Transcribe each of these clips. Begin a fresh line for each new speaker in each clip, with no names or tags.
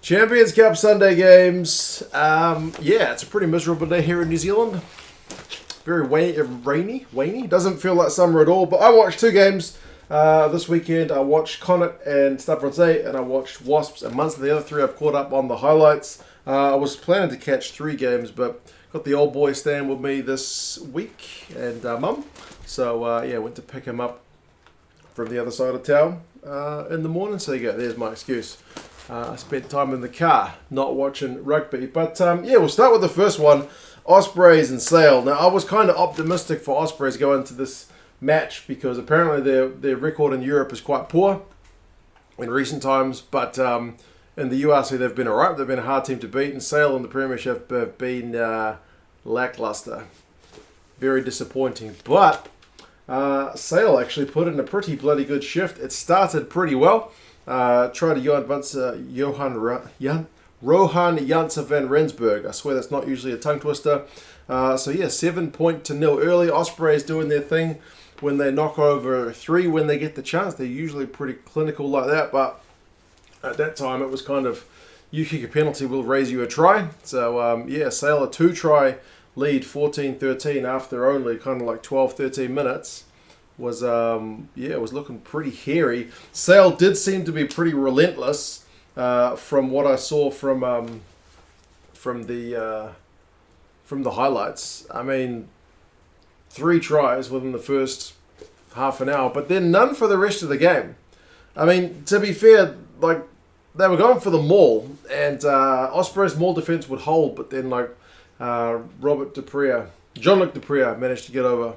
Champions Cup Sunday games. Yeah, it's a pretty miserable day here in New Zealand. Very rainy. Doesn't feel like summer at all. But I watched two games this weekend. I watched Connacht and Stade Francais, and I watched Wasps and Munster. The other three I've caught up on the highlights. I was planning to catch three games, but got the old boy staying with me this week and Mum. So yeah, went to pick him up from the other side of town in the morning. So there you go. There's my excuse. I spent time in the car not watching rugby. But yeah, we'll start with the first one, Ospreys and SAL. Now, I was kind of optimistic for Ospreys going into this match because apparently their record in Europe is quite poor in recent times. But in the URC, they've been alright. They've been a hard team to beat. And SAL in the Premiership have been lackluster. Very disappointing. But SAL actually put in a pretty bloody good shift. It started pretty well. Tried to Rohan Janssen van Rensburg. I swear that's not usually a tongue twister. So yeah, 7-0 early. Ospreys doing their thing when they knock over 3 when they get the chance. They're usually pretty clinical like that, but at that time it was kind of, you kick a penalty, we'll raise you a try. So yeah, SAL a 2-try lead, 14-13 after only kind of like 12-13 minutes. Was yeah, it was looking pretty hairy. SAL did seem to be pretty relentless from what I saw from the highlights. I mean, 3 tries within the first half an hour, but then none for the rest of the game. I mean, to be fair, like they were going for the maul, and Ospreys maul defense would hold, but then like Jean-Luc Dupree managed to get over.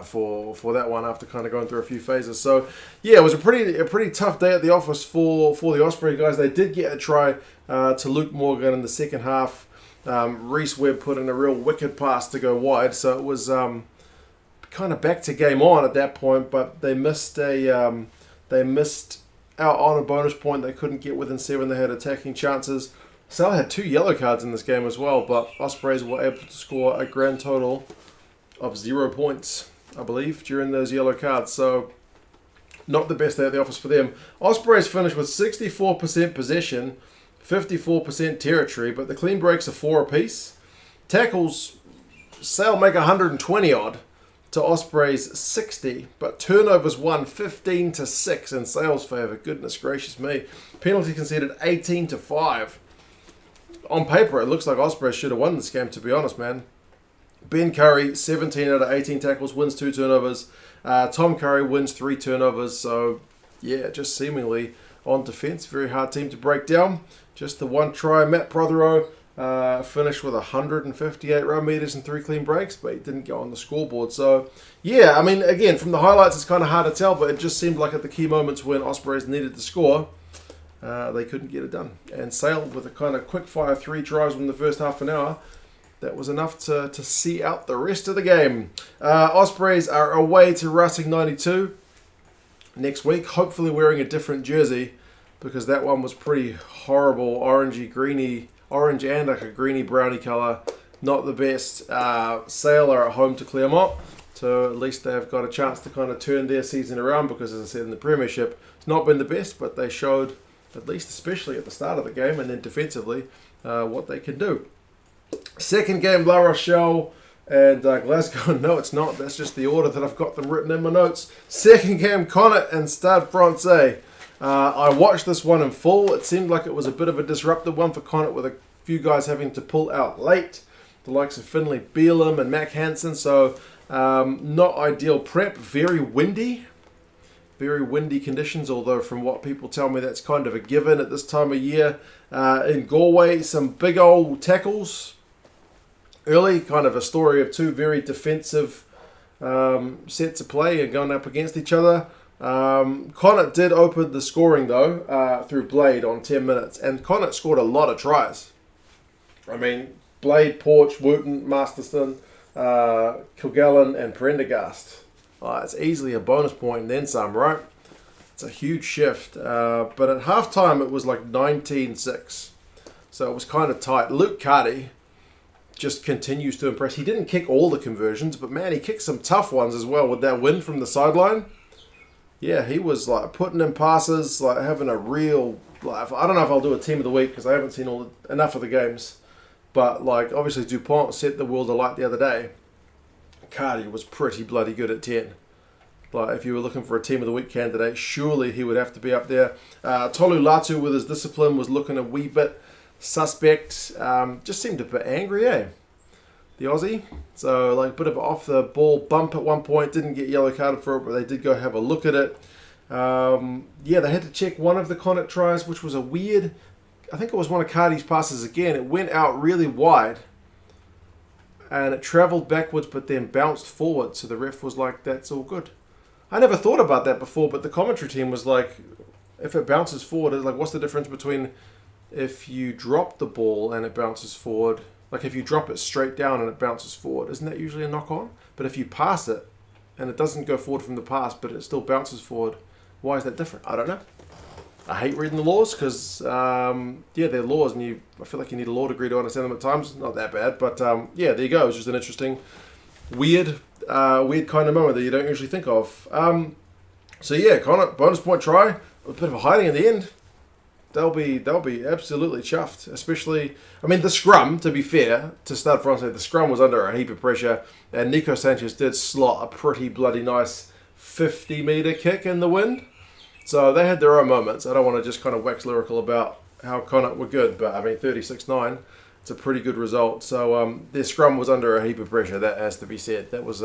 For that one after kind of going through a few phases. So yeah, it was a pretty tough day at the office for the Osprey guys. They did get a try to Luke Morgan in the second half. Reece Webb put in a real wicked pass to go wide, so it was kind of back to game on at that point. But they missed out on a bonus point. They couldn't get within 7. They had attacking chances. SAL had 2 yellow cards in this game as well, but Ospreys were able to score a grand total of 0 points, I believe, during those yellow cards. So not the best day at the office for them. Ospreys finished with 64% possession, 54% territory, but the clean breaks are 4 apiece. Tackles, SAL make 120 odd to Ospreys 60, but turnovers won 15-6 in SAL's favour. Goodness gracious me. Penalty conceded 18-5. On paper, it looks like Ospreys should have won this game, to be honest, man. Ben Curry, 17 out of 18 tackles, wins 2 turnovers. Tom Curry wins 3 turnovers. So, yeah, just seemingly on defence. Very hard team to break down. Just the 1 try. Matt Prothero finished with 158 run meters and 3 clean breaks, but he didn't go on the scoreboard. So, yeah, I mean, again, from the highlights, it's kind of hard to tell, but it just seemed like at the key moments when Ospreys needed to score, they couldn't get it done. And SAL with a kind of quick-fire 3 tries in the first half an hour. That was enough to see out the rest of the game. Ospreys are away to Racing 92 next week, hopefully wearing a different jersey because that one was pretty horrible, orange and like a greeny browny colour. Not the best. SAL are at home to Clermont, so at least they've got a chance to kind of turn their season around because, as I said, in the Premiership, it's not been the best, but they showed, at least especially at the start of the game and then defensively, what they can do. Second game, La Rochelle and Glasgow. No, it's not. That's just the order that I've got them written in my notes. Second game, Connacht and Stade Francais. I watched this one in full. It seemed like it was a bit of a disruptive one for Connacht with a few guys having to pull out late. The likes of Finlay Beelum and Mac Hansen. So not ideal prep. Very windy conditions, although from what people tell me that's kind of a given at this time of year. In Galway, some big old tackles early, kind of a story of 2 very defensive sets of play and going up against each other. Connacht did open the scoring though through Blade on 10 minutes, and Connacht scored a lot of tries. I mean, Blade, Porch, Wooten, Masterson, Kilgallen and Prendergast. It's easily a bonus point and then some, right? It's a huge shift. But at halftime, it was like 19-6. So it was kind of tight. Luke Carty just continues to impress. He didn't kick all the conversions, but man, he kicked some tough ones as well with that win from the sideline. yeah, he was like putting in passes, like having a real. Like, I don't know if I'll do a team of the week because I haven't seen enough of the games. But like obviously Dupont set the world alight the other day. Cardi was pretty bloody good at 10. Like if you were looking for a team of the week candidate, surely he would have to be up there. Tolu Latu with his discipline was looking a wee bit suspect. Just seemed a bit angry, the Aussie. So like a bit of an off the ball bump at one point. Didn't get yellow carded for it, but they did go have a look at it. Yeah, they had to check one of the Connacht tries, which was a weird. I think it was one of Cardi's passes again. It went out really wide and it travelled backwards but then bounced forward. So the ref was like, that's all good. I never thought about that before, but the commentary team was like, if it bounces forward, it's like, what's the difference between if you drop the ball and it bounces forward? Like if you drop it straight down and it bounces forward, isn't that usually a knock-on? But if you pass it and it doesn't go forward from the pass, but it still bounces forward, why is that different? I don't know. I hate reading the laws because, yeah, they're laws and I feel like you need a law degree to understand them at times. Not that bad, but yeah, there you go. It's just an interesting, weird kind of moment that you don't usually think of. So yeah, Connacht, bonus point try. A bit of a hiding in the end. They'll be absolutely chuffed. Especially, I mean, the scrum, to be fair, to Stade Francais, the scrum was under a heap of pressure and Nico Sanchez did slot a pretty bloody nice 50-metre kick in the wind. So they had their own moments. I don't want to just kind of wax lyrical about how Connacht were good, but I mean 36-9, it's a pretty good result. So their scrum was under a heap of pressure, that has to be said. That was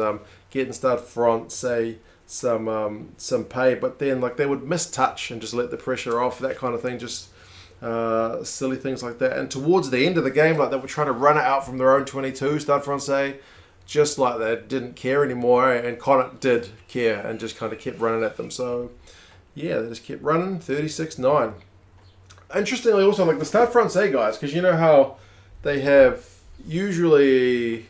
getting Stade Francais some pay, but then like they would miss touch and just let the pressure off, that kind of thing, just silly things like that. And towards the end of the game, like they were trying to run it out from their own 22, Stade Francais, just like they didn't care anymore, and Connacht did care and just kind of kept running at them. So yeah, they just kept running, 36-9. Interestingly also, like the Stade Francais guys, because you know how they have usually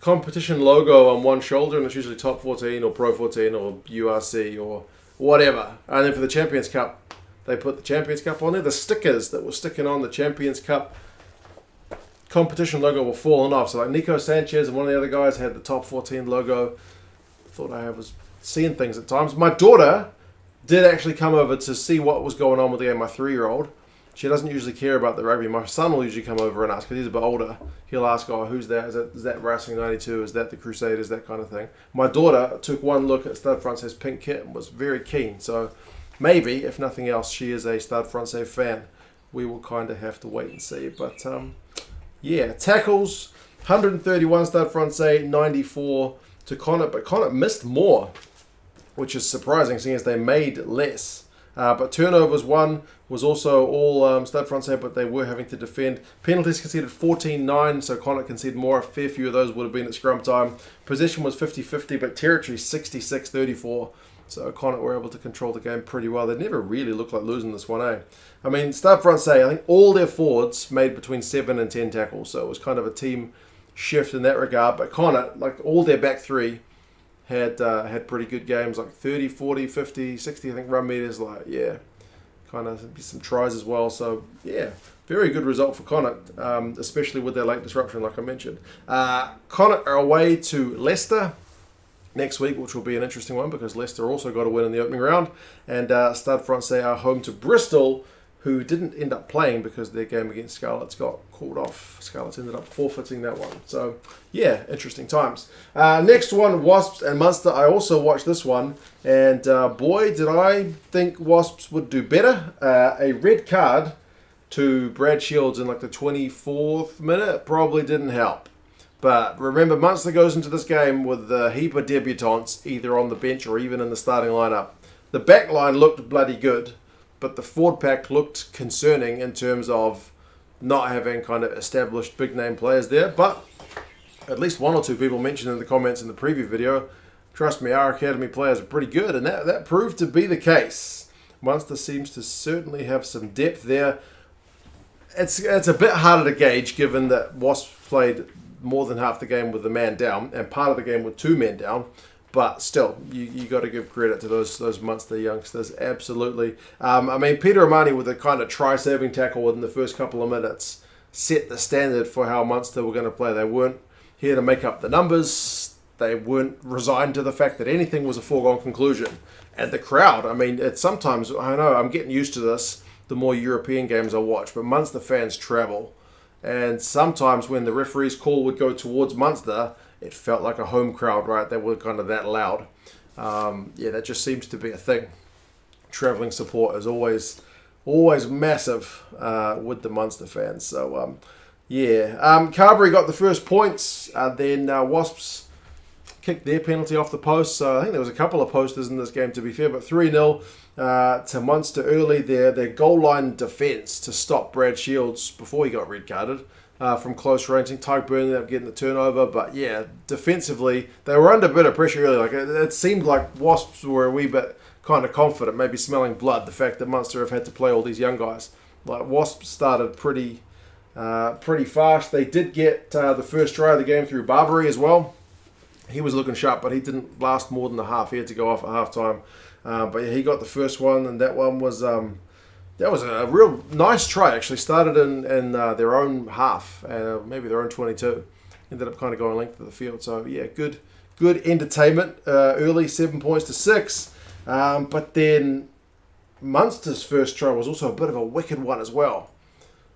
competition logo on one shoulder and it's usually top 14 or pro 14 or URC or whatever. And then for the Champions Cup, they put the Champions Cup on there. The stickers that were sticking on the Champions Cup competition logo were falling off. So like Nico Sanchez and one of the other guys had the top 14 logo. Thought I was seeing things at times. My daughter did actually come over to see what was going on with the game, my 3-year-old. She doesn't usually care about the rugby. My son will usually come over and ask, because he's a bit older. He'll ask, oh, who's that? Is that Racing 92? Is that the Crusaders? That kind of thing. My daughter took one look at Stade Francais' pink kit and was very keen. So maybe, if nothing else, she is a Stade Francais fan. We will kind of have to wait and see. But yeah, tackles, 131 Stade Francais, 94 to Connacht. But Connacht missed more, which is surprising, seeing as they made less. But turnovers won was also all Stade Francais, but they were having to defend. Penalties conceded 14-9, so Connacht conceded more. A fair few of those would have been at scrum time. Possession was 50-50, but territory 66-34. So Connacht were able to control the game pretty well. They never really looked like losing this one, eh? I mean, Stade Francais, I think all their forwards made between 7 and 10 tackles, so it was kind of a team shift in that regard. But Connacht, like all their back three, had pretty good games, like 30, 40, 50, 60, I think, run meters. Like, yeah, kind of some tries as well. So, yeah, very good result for Connacht, especially with their late disruption, like I mentioned. Connacht are away to Leicester next week, which will be an interesting one because Leicester also got a win in the opening round. And Stade Francais are home to Bristol, who didn't end up playing because their game against Scarlets got called off. Scarlets ended up forfeiting that one. So, yeah, interesting times. Next one, Wasps and Munster. I also watched this one, and boy, did I think Wasps would do better. A red card to Brad Shields in like the 24th minute probably didn't help. But remember, Munster goes into this game with a heap of debutants, either on the bench or even in the starting lineup. The back line looked bloody good, but the forward pack looked concerning in terms of not having kind of established big name players there. But at least one or two people mentioned in the comments in the preview video, trust me, our academy players are pretty good, and that proved to be the case. Munster seems to certainly have some depth there. It's a bit harder to gauge given that Wasps played more than half the game with the man down and part of the game with 2 men down. But still, you got to give credit to those Munster youngsters, absolutely. I mean, Peter Amani with a kind of try-saving tackle within the first couple of minutes set the standard for how Munster were going to play. They weren't here to make up the numbers. They weren't resigned to the fact that anything was a foregone conclusion. And the crowd, I mean, it's sometimes, I know, I'm getting used to this the more European games I watch, but Munster fans travel. And sometimes when the referee's call would go towards Munster, it felt like a home crowd, right? They were kind of that loud. Yeah, that just seems to be a thing. Travelling support is always massive with the Munster fans. So, yeah. Carberry got the first points. Then Wasps kicked their penalty off the post. So I think there was a couple of posters in this game, to be fair, but 3-0 to Munster early. Their goal line defence to stop Brad Shields before he got red carded from close range. I think Tyke Byrne ended up getting the turnover. But yeah, defensively, they were under a bit of pressure early. Like it seemed like Wasps were a wee bit kind of confident, maybe smelling blood, the fact that Munster have had to play all these young guys. Like Wasps started pretty fast. They did get the first try of the game through Barbary as well. He was looking sharp, but he didn't last more than a half. He had to go off at half time. But yeah, he got the first one, and that one was a real nice try. Actually, started in their own half, maybe their own 22. Ended up kind of going length of the field. So yeah, good entertainment early, 7 points to 6. But then Munster's first try was also a bit of a wicked one as well.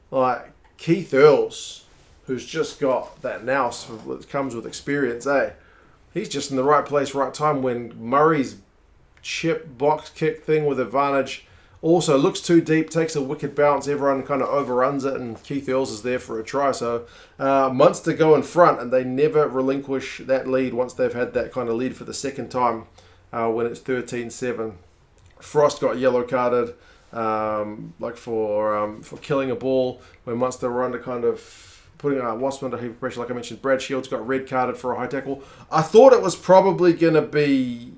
Like Keith Earls, who's just got that nous that comes with experience, He's just in the right place, right time when Murray's chip box kick thing with advantage also looks too deep, takes a wicked bounce, everyone kind of overruns it, and Keith Earls is there for a try. So Munster go in front, and they never relinquish that lead once they've had that kind of lead for the second time when it's 13-7. Frost got yellow carded for killing a ball when Munster were under kind of putting WASvMUN under heavy pressure. Like I mentioned, Brad Shields got red carded for a high tackle. I thought it was probably going to be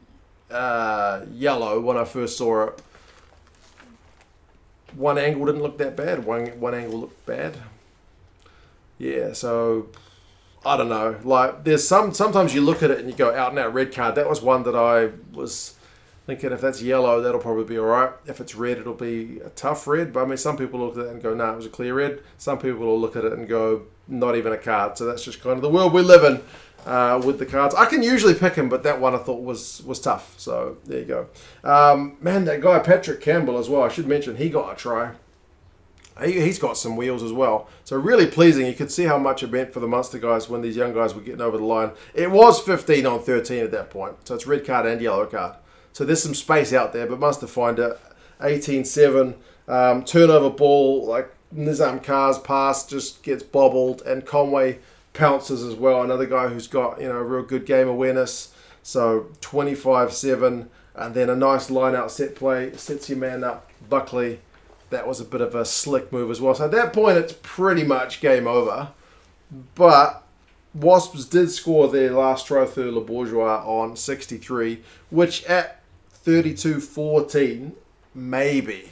yellow when I first saw it. One angle didn't look that bad. One angle looked bad. Yeah, so I don't know. Like there's sometimes you look at it and you go out and out red card. That was one that I was thinking if that's yellow, that'll probably be all right. If it's red, it'll be a tough red. But I mean, some people look at it and go, nah, it was a clear red. Some people will look at it and go, not even a card. So that's just kind of the world we live in with the cards. I can usually pick him, but that one I thought was tough. So there you go. Man, that guy Patrick Campbell as well, I should mention, he got a try. He's got some wheels as well. So really pleasing. You could see how much it meant for the Munster guys when these young guys were getting over the line. It was 15-13 at that point. So it's red card and yellow card. So there's some space out there, but Munster find it. 18-7. Turnover ball, like Nizam Khan's pass just gets bobbled, and Conway pounces as well. Another guy who's got a real good game awareness. So 25-7, and then a nice line-out set play sets your man up. Buckley, that was a bit of a slick move as well. So at that point, it's pretty much game over. But Wasps did score their last try through Le Bourgeois on 63, which at 32-14, maybe,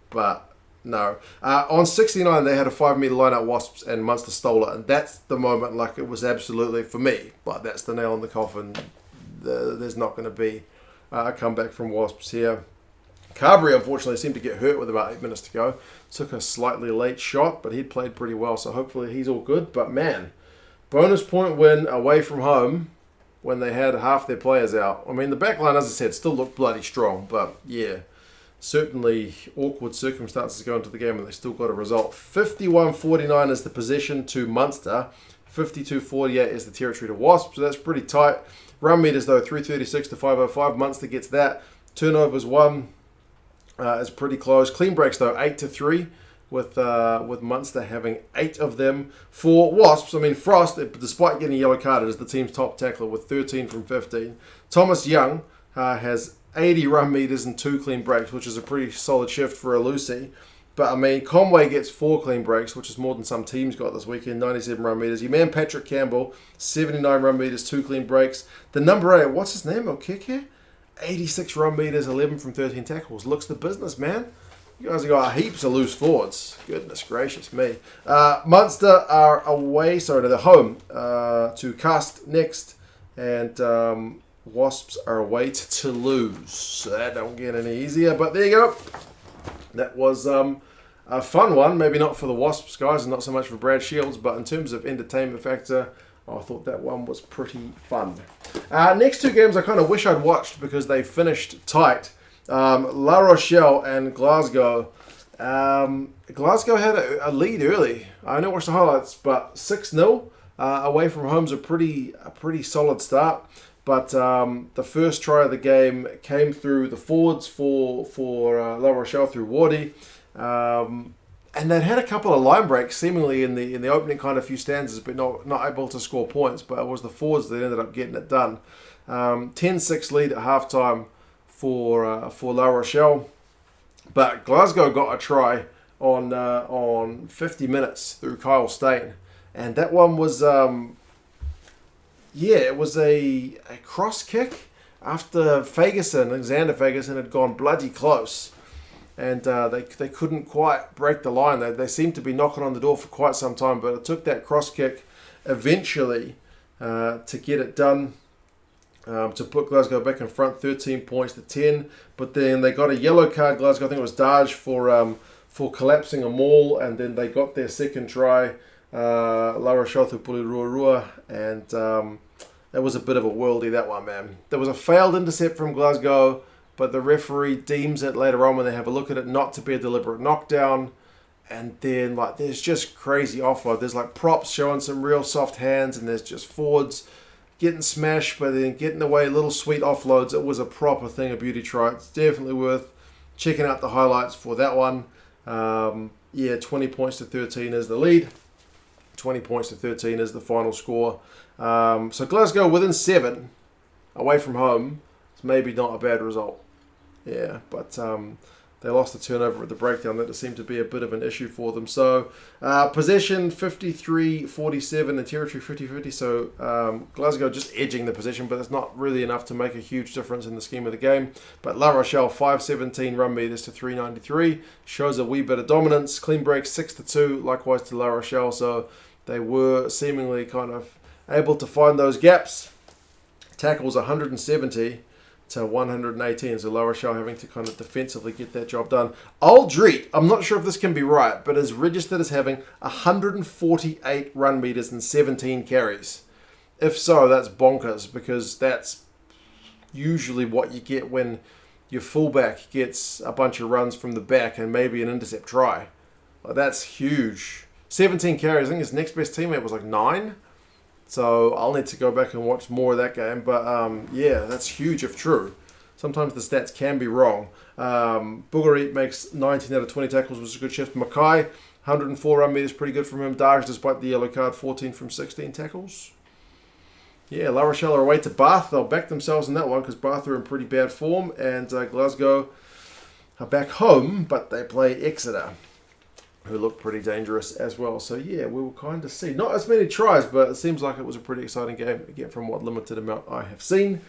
but no. On 69, they had a 5-metre line out Wasps, and Munster stole it, and that's the moment, like it was absolutely, for me, but that's the nail in the coffin. There's not going to be a comeback from Wasps here. Carberry, unfortunately, seemed to get hurt with about 8 minutes to go. Took a slightly late shot, but he'd played pretty well, so hopefully he's all good. But man, bonus point win away from home when they had half their players out. I mean, the back line, as I said, still looked bloody strong, but yeah, certainly awkward circumstances going into the game, and they still got a result. 51-49 is the possession to Munster. 52-48 is the territory to Wasps, so that's pretty tight. Run meters, though, 336 to 505. Munster gets that. Turnovers 1. Is pretty close. Clean breaks, though, 8-3, with Munster having 8 of them. For Wasps, I mean, Frost, despite getting yellow carded, is the team's top tackler with 13 from 15. Thomas Young has 80 run meters and 2 clean breaks, which is a pretty solid shift for a Lucy. But, I mean, Conway gets 4 clean breaks, which is more than some teams got this weekend, 97 run meters. Your man Patrick Campbell, 79 run meters, 2 clean breaks. The number 8, what's his name? Okeke? 86 run meters, 11 from 13 tackles. Looks the business, man. You guys have got heaps of loose forwards. Goodness gracious me. Munster are away, they're home to Castres next. And Wasps are away to Toulouse. So that don't get any easier. But there you go. That was a fun one. Maybe not for the Wasps guys and not so much for Brad Shields. But in terms of entertainment factor, I thought that one was pretty fun. Next two games I kind of wish I'd watched because they finished tight. La Rochelle and Glasgow. Glasgow had a lead early. I only watched the highlights, but 6-0 away from home's a pretty solid start. But the first try of the game came through the forwards for La Rochelle through Wardy. And they'd had a couple of line breaks seemingly in the opening kind of few stanzas, but not able to score points. But it was the forwards that ended up getting it done. 10-6 lead at halftime for La Rochelle. But Glasgow got a try on 50 minutes through Kyle Stain. And that one was... it was a cross kick after Alexander Ferguson had gone bloody close. And they couldn't quite break the line. They seemed to be knocking on the door for quite some time, but it took that cross kick eventually to get it done, to put Glasgow back in front, 13 points to 10. But then they got a yellow card, Glasgow, I think it was Daj, for collapsing a maul, and then they got their second try, La Rochelle through Puliruarua, and it was a bit of a worldie, that one, man. There was a failed intercept from Glasgow, but the referee deems it later on when they have a look at it not to be a deliberate knockdown. And then, there's just crazy offload. There's, props showing some real soft hands, and there's just forwards getting smashed, but then getting away little sweet offloads. It was a proper thing, a beauty try. It's definitely worth checking out the highlights for that one. 20 points to 13 is the lead. 20 points to 13 is the final score. So Glasgow within 7 away from home. It's maybe not a bad result. Yeah, but they lost the turnover at the breakdown. That seemed to be a bit of an issue for them. So possession 53-47 and territory 50-50. So Glasgow just edging the possession, but it's not really enough to make a huge difference in the scheme of the game. But La Rochelle 517 run meters to 393 shows a wee bit of dominance. Clean break 6-2, likewise to La Rochelle. So they were seemingly kind of able to find those gaps. Tackles 170 to 118, so La Rochelle having to kind of defensively get that job done. Aldreet, I'm not sure if this can be right, but is registered as having 148 run meters and 17 carries. If so, that's bonkers, because that's usually what you get when your fullback gets a bunch of runs from the back and maybe an intercept try. That's huge. 17 carries, I think his next best teammate was 9. So I'll need to go back and watch more of that game. But that's huge if true. Sometimes the stats can be wrong. Boogery makes 19 out of 20 tackles, which is a good shift. Mackay, 104 run meters, pretty good from him. Darge, despite the yellow card, 14 from 16 tackles. Yeah, La Rochelle are away to Bath. They'll back themselves in that one because Bath are in pretty bad form. And Glasgow are back home, but they play Exeter, who look pretty dangerous as well. So yeah, we will kind of see. Not as many tries, but it seems like it was a pretty exciting game, again, from what limited amount I have seen.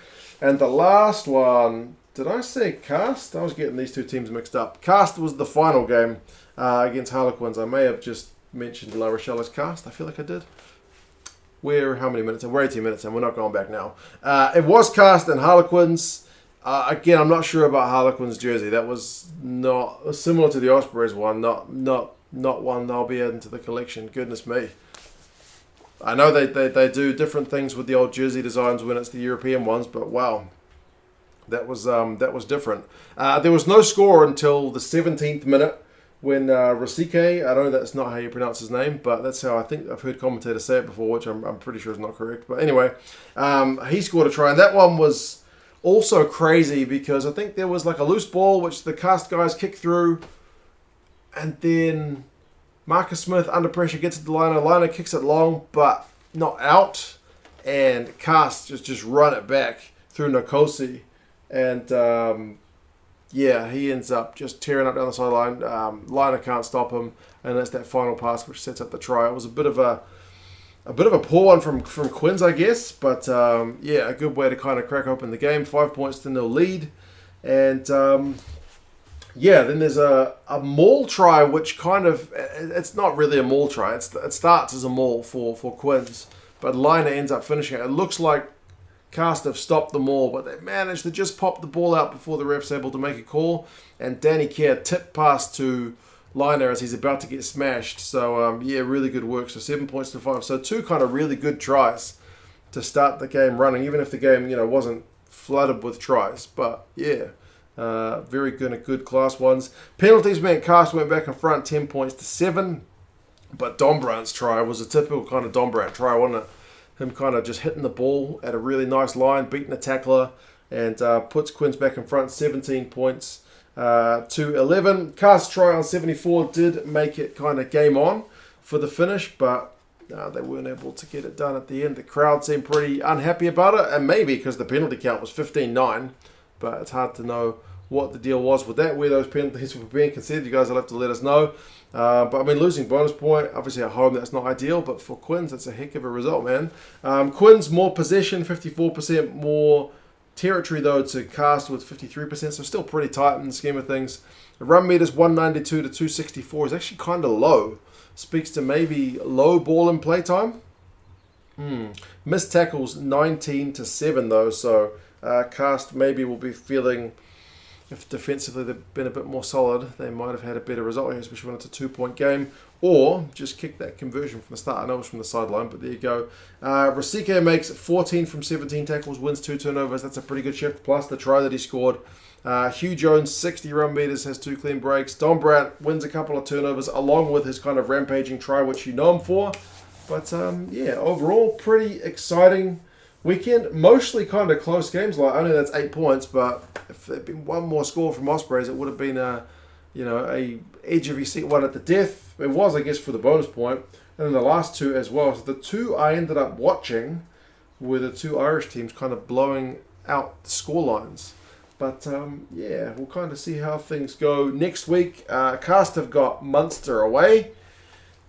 And the last one, did I say Castres? I was getting these two teams mixed up. Castres was the final game against Harlequins. I may have just mentioned La Rochelle as Castres. I feel like I did. How many minutes? We're 18 minutes and we're not going back now. It was Castres and Harlequins. Again, I'm not sure about Harlequins' jersey. That was not similar to the Ospreys one. Not one I'll be adding to the collection. Goodness me. I know they do different things with the old jersey designs when it's the European ones, but wow, that was different. There was no score until the 17th minute when Rosique, I know that's not how you pronounce his name, but that's how I think I've heard commentators say it before, which I'm pretty sure is not correct. But anyway, he scored a try, and that one was also crazy because I think there was a loose ball which the Castres guys kicked through, and then Marcus Smith under pressure gets it to Liner. Liner kicks it long, but not out, and Castres just run it back through Nkosi, and he ends up just tearing up down the sideline. Liner can't stop him, and that's that final pass which sets up the try. It was a bit of a poor one from Quins, I guess, but a good way to kind of crack open the game. 5 points to 0 lead, and then there's a maul try, which kind of, it's not really a maul try. It starts as a maul for Quins, but Liner ends up finishing it. It looks like Castres have stopped the maul, but they managed to just pop the ball out before the ref's able to make a call. And Danny Kerr tip pass to liner as he's about to get smashed. So, yeah, really good work. So 7 points to 5. So 2 kind of really good tries to start the game running, even if the game, wasn't flooded with tries. But, yeah, very good class ones. Penalties meant Castres went back in front 10 points to 7. But Dombrandt's try was a typical kind of Dombrandt try, wasn't it? Him kind of just hitting the ball at a really nice line, beating a tackler, and puts Quins back in front 17 points to 11. Castres try on 74 did make it kind of game on for the finish, but they weren't able to get it done at the end. The crowd seemed pretty unhappy about it, and maybe because the penalty count was 15-9, but it's hard to know what the deal was with that, where those penalties were being considered. You guys will have to let us know. But I mean, losing bonus point, obviously at home, that's not ideal, but for Quins, that's a heck of a result, man. Quins, more possession, 54% more territory, though, to Castres with 53%, so still pretty tight in the scheme of things. The run meters, 192 to 264, is actually kind of low. Speaks to maybe low ball in play time. Missed tackles, 19 to 7, though, so Castres maybe will be feeling, if defensively they've been a bit more solid, they might have had a better result here, especially when it's a 2-point game, or just kick that conversion from the start. I know it's from the sideline, but there you go. Rosique makes 14 from 17 tackles, wins 2 turnovers. That's a pretty good shift, plus the try that he scored. Hugh Jones, 60 run meters, has 2 clean breaks. Dombrandt wins a couple of turnovers, along with his kind of rampaging try, which you know him for. But, yeah, overall, pretty exciting weekend. Mostly kind of close games. Like, only that's 8 points, but if there'd been one more score from Ospreys, it would have been a edge of your seat one at the death. It was, I guess, for the bonus point, and then the last 2 as well. So the 2 I ended up watching were the 2 Irish teams kind of blowing out the score lines. But yeah, we'll kind of see how things go next week. Castres have got Munster away,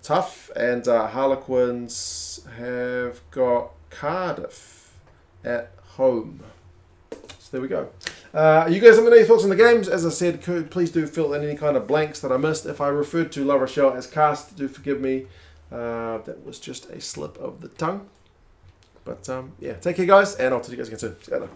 tough, and Harlequins have got Cardiff at home. So there we go. You guys let me know your thoughts on the games. As I said, please do fill in any kind of blanks that I missed. If I referred to La Rochelle as Castres, do forgive me. That was just a slip of the tongue. But yeah, take care, guys, and I'll talk to you guys again soon. See you later.